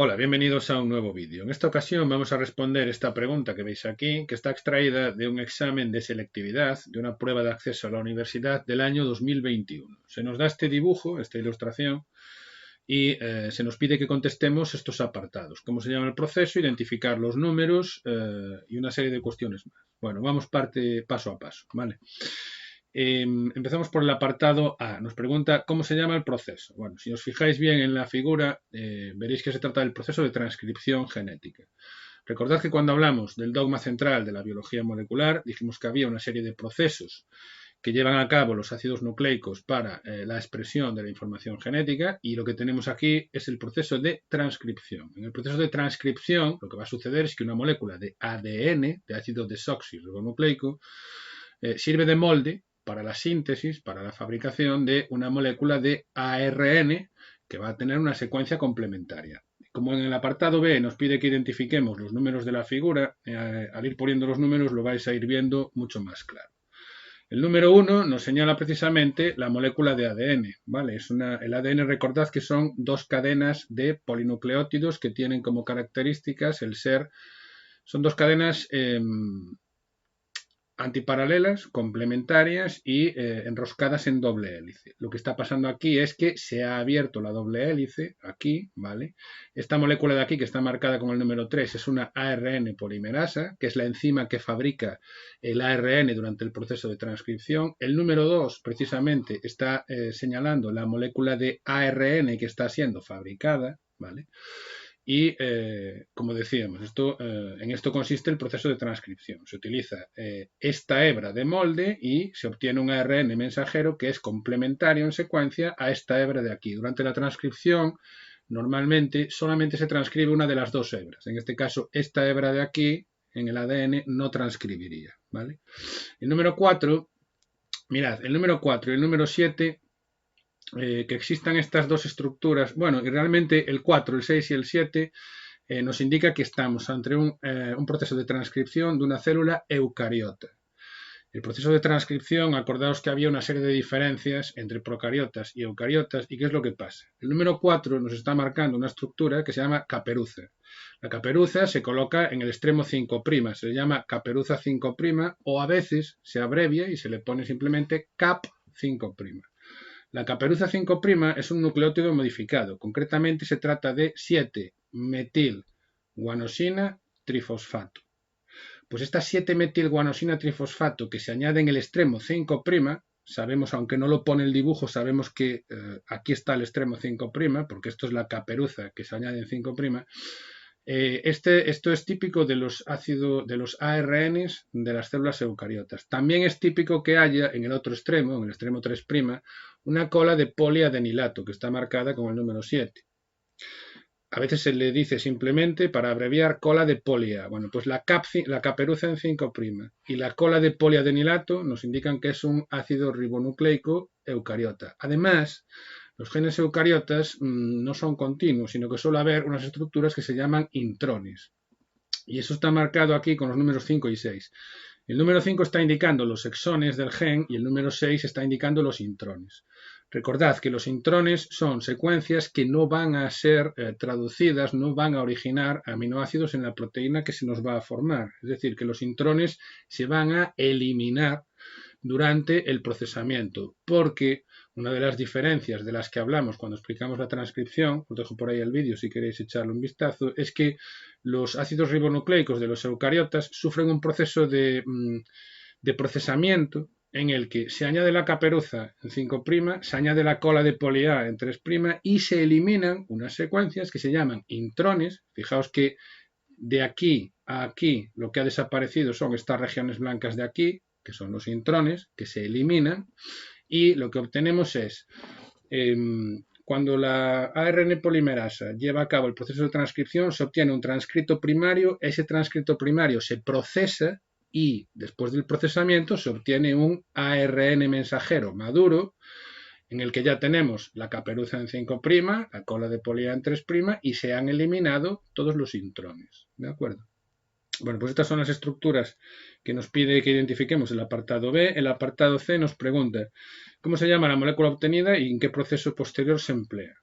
Hola, bienvenidos a un nuevo vídeo. En esta ocasión vamos a responder esta pregunta que veis aquí, que está extraída de un examen de selectividad de una prueba de acceso a la universidad del año 2021. Se nos da este dibujo, esta ilustración, y se nos pide que contestemos estos apartados. ¿Cómo se llama el proceso? Identificar los números y una serie de cuestiones más. Bueno, vamos paso a paso, ¿vale? Empezamos por el apartado A. Nos pregunta cómo se llama el proceso. Bueno, si os fijáis bien en la figura, veréis que se trata del proceso de transcripción genética. Recordad que cuando hablamos del dogma central de la biología molecular, dijimos que había una serie de procesos que llevan a cabo los ácidos nucleicos para la expresión de la información genética, y lo que tenemos aquí es el proceso de transcripción. En el proceso de transcripción, lo que va a suceder es que una molécula de ADN, de ácido desoxirribonucleico, sirve de molde para la síntesis, para la fabricación de una molécula de ARN que va a tener una secuencia complementaria. Como en el apartado B nos pide que identifiquemos los números de la figura, al ir poniendo los números lo vais a ir viendo mucho más claro. El número 1 nos señala precisamente la molécula de ADN, ¿vale? El ADN, recordad que son dos cadenas de polinucleótidos que tienen como características son dos cadenas antiparalelas, complementarias y enroscadas en doble hélice. Lo que está pasando aquí es que se ha abierto la doble hélice aquí, ¿vale? Esta molécula de aquí, que está marcada con el número 3, es una ARN polimerasa, que es la enzima que fabrica el ARN durante el proceso de transcripción. El número 2, precisamente, está señalando la molécula de ARN que está siendo fabricada, ¿vale? Y, como decíamos, en esto consiste el proceso de transcripción. Se utiliza esta hebra de molde y se obtiene un ARN mensajero que es complementario en secuencia a esta hebra de aquí. Durante la transcripción, normalmente solamente se transcribe una de las dos hebras. En este caso, esta hebra de aquí, en el ADN, no transcribiría, ¿vale? El número 4, mirad, el número 4 y el número 7... que existan estas dos estructuras, bueno, y realmente el 4, el 6 y el 7 nos indica que estamos ante un proceso de transcripción de una célula eucariota. El proceso de transcripción, acordaos que había una serie de diferencias entre procariotas y eucariotas, ¿y qué es lo que pasa? El número 4 nos está marcando una estructura que se llama caperuza. La caperuza se coloca en el extremo 5', se le llama caperuza 5', o a veces se abrevia y se le pone simplemente cap 5'. La caperuza 5' es un nucleótido modificado. Concretamente se trata de 7-metilguanosina trifosfato. Pues esta 7-metilguanosina trifosfato que se añade en el extremo 5', sabemos, aunque no lo pone el dibujo, sabemos que aquí está el extremo 5', porque esto es la caperuza que se añade en 5'. Esto es típico de los ARNs de las células eucariotas. También es típico que haya en el otro extremo, en el extremo 3', una cola de poliadenilato que está marcada con el número 7. A veces se le dice simplemente, para abreviar, cola de polia. Bueno, pues la caperuza en 5' y la cola de poliadenilato nos indican que es un ácido ribonucleico eucariota. Además, los genes eucariotas no son continuos, sino que suele haber unas estructuras que se llaman intrones. Y eso está marcado aquí con los números 5 y 6. El número 5 está indicando los exones del gen y el número 6 está indicando los intrones. Recordad que los intrones son secuencias que no van a ser traducidas, no van a originar aminoácidos en la proteína que se nos va a formar. Es decir, que los intrones se van a eliminar durante el procesamiento, porque una de las diferencias de las que hablamos cuando explicamos la transcripción, os dejo por ahí el vídeo si queréis echarle un vistazo, es que los ácidos ribonucleicos de los eucariotas sufren un proceso de procesamiento en el que se añade la caperuza en 5', se añade la cola de poli-A en 3' y se eliminan unas secuencias que se llaman intrones. Fijaos que de aquí a aquí lo que ha desaparecido son estas regiones blancas de aquí, que son los intrones, que se eliminan, y lo que obtenemos es, cuando la ARN polimerasa lleva a cabo el proceso de transcripción, se obtiene un transcrito primario, ese transcrito primario se procesa y después del procesamiento se obtiene un ARN mensajero maduro, en el que ya tenemos la caperuza en 5', la cola de poli-A en 3' y se han eliminado todos los intrones. ¿De acuerdo? Bueno, pues estas son las estructuras que nos pide que identifiquemos el apartado B. El apartado C nos pregunta cómo se llama la molécula obtenida y en qué proceso posterior se emplea.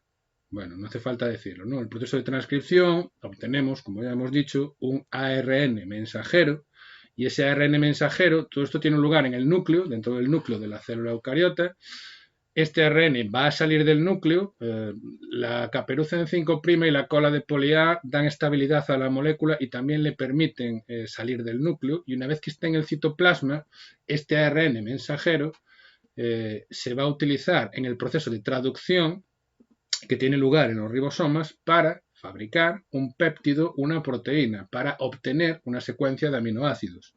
Bueno, no hace falta decirlo, ¿no? El proceso de transcripción obtenemos, como ya hemos dicho, un ARN mensajero, y ese ARN mensajero, todo esto tiene lugar en el núcleo, dentro del núcleo de la célula eucariota. Este ARN va a salir del núcleo, la caperuza en 5' y la cola de poli A dan estabilidad a la molécula y también le permiten salir del núcleo, y una vez que esté en el citoplasma, este ARN mensajero se va a utilizar en el proceso de traducción que tiene lugar en los ribosomas para fabricar un péptido, una proteína, para obtener una secuencia de aminoácidos.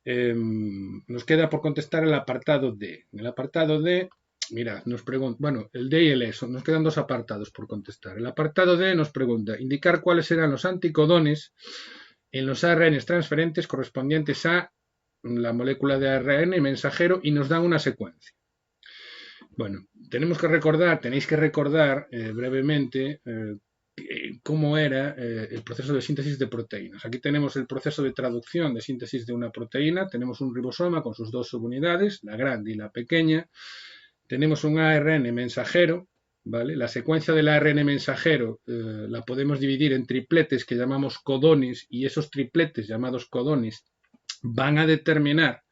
Nos queda por contestar el apartado D. En el apartado D, mirad, nos pregunta, bueno, el D y el E, nos quedan dos apartados por contestar. El apartado D nos pregunta indicar cuáles serán los anticodones en los ARNs transferentes correspondientes a la molécula de ARN mensajero y nos dan una secuencia. Bueno, tenéis que recordar brevemente cómo era el proceso de síntesis de proteínas. Aquí tenemos el proceso de traducción de síntesis de una proteína. Tenemos un ribosoma con sus dos subunidades, la grande y la pequeña. Tenemos un ARN mensajero, ¿vale? La secuencia del ARN mensajero la podemos dividir en tripletes que llamamos codones, y esos tripletes llamados codones van a determinar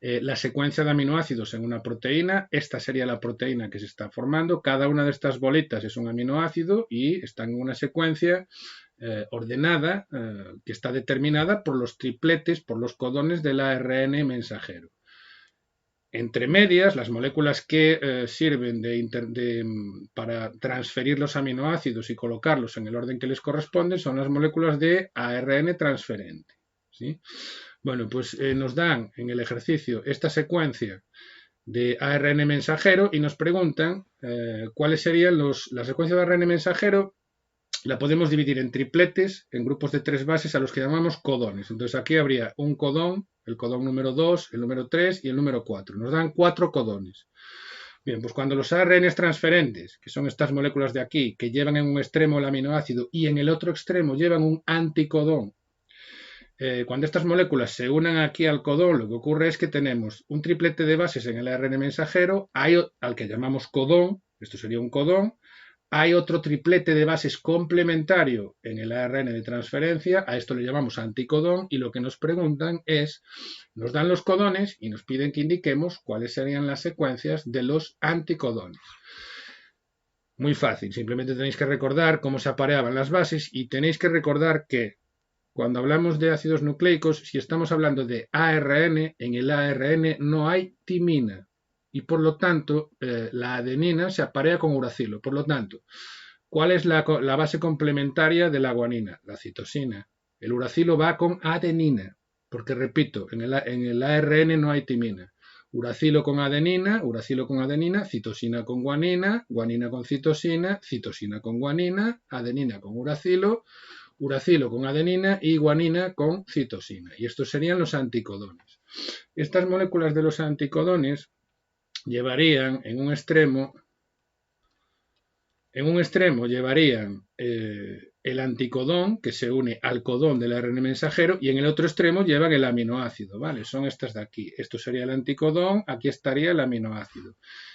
la secuencia de aminoácidos en una proteína. Esta sería la proteína que se está formando. Cada una de estas bolitas es un aminoácido y están en una secuencia ordenada que está determinada por los tripletes, por los codones del ARN mensajero. Entre medias, las moléculas que sirven para transferir los aminoácidos y colocarlos en el orden que les corresponde son las moléculas de ARN transferente, ¿sí? Bueno, pues nos dan en el ejercicio esta secuencia de ARN mensajero y nos preguntan cuáles serían la secuencia de ARN mensajero. La podemos dividir en tripletes, en grupos de 3 bases a los que llamamos codones. Entonces aquí habría un codón, el codón número 2, el número 3 y el número 4. Nos dan 4 codones. Bien, pues cuando los ARNs transferentes, que son estas moléculas de aquí, que llevan en un extremo el aminoácido y en el otro extremo llevan un anticodón, cuando estas moléculas se unan aquí al codón, lo que ocurre es que tenemos un triplete de bases en el ARN mensajero, al que llamamos codón, esto sería un codón, hay otro triplete de bases complementario en el ARN de transferencia, a esto le llamamos anticodón, y lo que nos preguntan es, nos dan los codones y nos piden que indiquemos cuáles serían las secuencias de los anticodones. Muy fácil, simplemente tenéis que recordar cómo se apareaban las bases y tenéis que recordar que cuando hablamos de ácidos nucleicos, si estamos hablando de ARN, en el ARN no hay timina y por lo tanto la adenina se aparea con uracilo. Por lo tanto, ¿cuál es la base complementaria de la guanina? La citosina. El uracilo va con adenina, porque repito, en el ARN no hay timina. Uracilo con adenina, citosina con guanina, guanina con citosina, citosina con guanina, adenina con uracilo con adenina y guanina con citosina. Y estos serían los anticodones. Estas moléculas de los anticodones llevarían en un extremo llevarían el anticodón que se une al codón del ARN mensajero y en el otro extremo llevan el aminoácido, ¿vale? Son estas de aquí. Esto sería el anticodón, aquí estaría el aminoácido.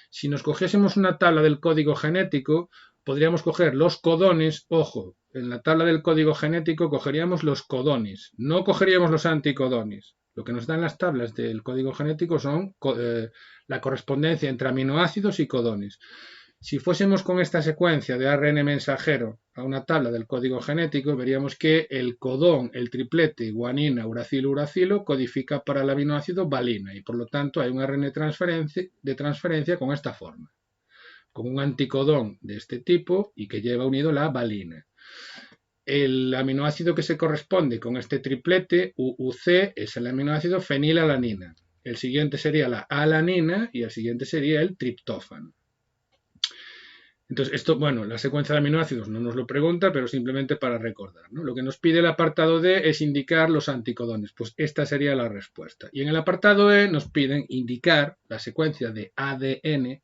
Si nos cogiésemos una tabla del código genético, podríamos coger los codones, ojo, en la tabla del código genético cogeríamos los codones, no cogeríamos los anticodones. Lo que nos dan las tablas del código genético son la correspondencia entre aminoácidos y codones. Si fuésemos con esta secuencia de ARN mensajero a una tabla del código genético, veríamos que el codón, el triplete guanina, uracilo, uracilo, codifica para el aminoácido valina y por lo tanto hay un ARN de transferencia con esta forma, con un anticodón de este tipo y que lleva unido la valina. El aminoácido que se corresponde con este triplete, UUC, es el aminoácido fenilalanina. El siguiente sería la alanina y el siguiente sería el triptófano. Entonces, esto, bueno, la secuencia de aminoácidos no nos lo pregunta, pero simplemente para recordar, ¿no? Lo que nos pide el apartado D es indicar los anticodones. Pues esta sería la respuesta. Y en el apartado E nos piden indicar la secuencia de ADN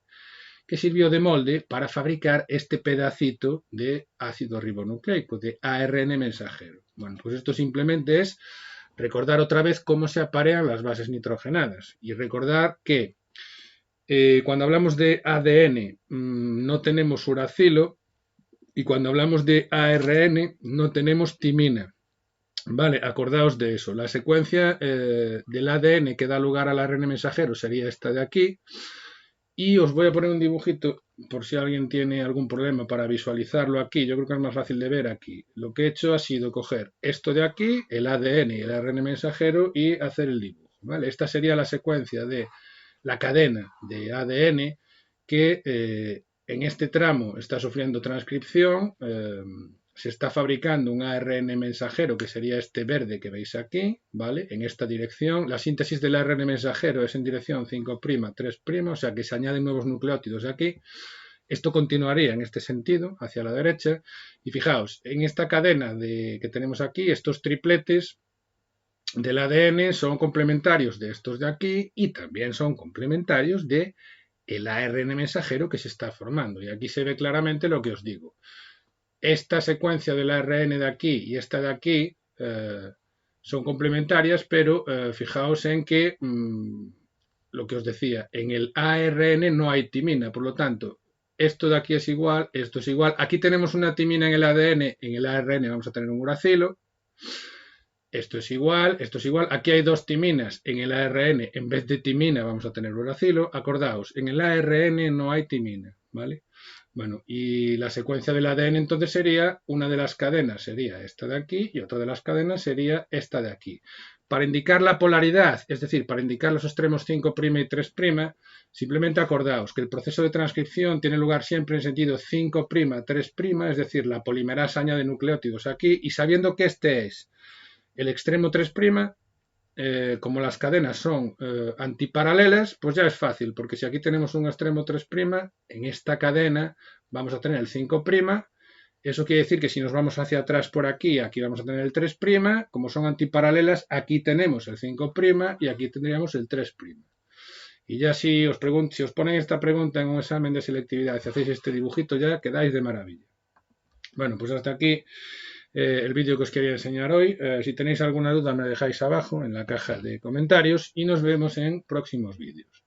que sirvió de molde para fabricar este pedacito de ácido ribonucleico, de ARN mensajero. Bueno, pues esto simplemente es recordar otra vez cómo se aparean las bases nitrogenadas y recordar que cuando hablamos de ADN no tenemos uracilo, Y cuando hablamos de ARN no tenemos timina. Vale, acordaos de eso. La secuencia del ADN que da lugar al ARN mensajero sería esta de aquí. Y os voy a poner un dibujito por si alguien tiene algún problema para visualizarlo aquí. Yo creo que es más fácil de ver aquí. Lo que he hecho ha sido coger esto de aquí, el ADN y el ARN mensajero, y hacer el dibujo. ¿Vale? Esta sería la secuencia de la cadena de ADN que en este tramo está sufriendo transcripción. Se está fabricando un ARN mensajero, que sería este verde que veis aquí, ¿vale? En esta dirección. La síntesis del ARN mensajero es en dirección 5', 3', o sea que se añaden nuevos nucleótidos aquí. Esto continuaría en este sentido, hacia la derecha. Y fijaos, en esta cadena que tenemos aquí, estos tripletes del ADN son complementarios de estos de aquí y también son complementarios de el ARN mensajero que se está formando. Y aquí se ve claramente lo que os digo. Esta secuencia del ARN de aquí y esta de aquí son complementarias, pero fijaos en que lo que os decía, en el ARN no hay timina, por lo tanto, esto de aquí es igual, esto es igual. Aquí tenemos una timina en el ADN, en el ARN vamos a tener un uracilo. Esto es igual, esto es igual. Aquí hay dos timinas en el ARN, en vez de timina vamos a tener uracilo. Acordaos, en el ARN no hay timina, ¿vale? Bueno, y la secue' del ADN entonces sería, una de las cadenas sería esta de aquí y otra de las cadenas sería esta de aquí. Para indicar la polaridad, es decir, para indicar los extremos 5' y 3', simplemente acordaos que el proceso de transcripción tiene lugar siempre en sentido 5', 3', es decir, la polimerasa añade nucleótidos aquí, y sabiendo que este es el extremo 3', como las cadenas son antiparalelas, pues ya es fácil, porque si aquí tenemos un extremo 3', en esta cadena vamos a tener el 5'. Eso quiere decir que si nos vamos hacia atrás por aquí, aquí vamos a tener el 3', como son antiparalelas, aquí tenemos el 5' y aquí tendríamos el 3'. Y ya si os ponen esta pregunta en un examen de selectividad, si hacéis este dibujito ya quedáis de maravilla. Bueno, pues hasta aquí el vídeo que os quería enseñar hoy. Si tenéis alguna duda me dejáis abajo en la caja de comentarios y nos vemos en próximos vídeos.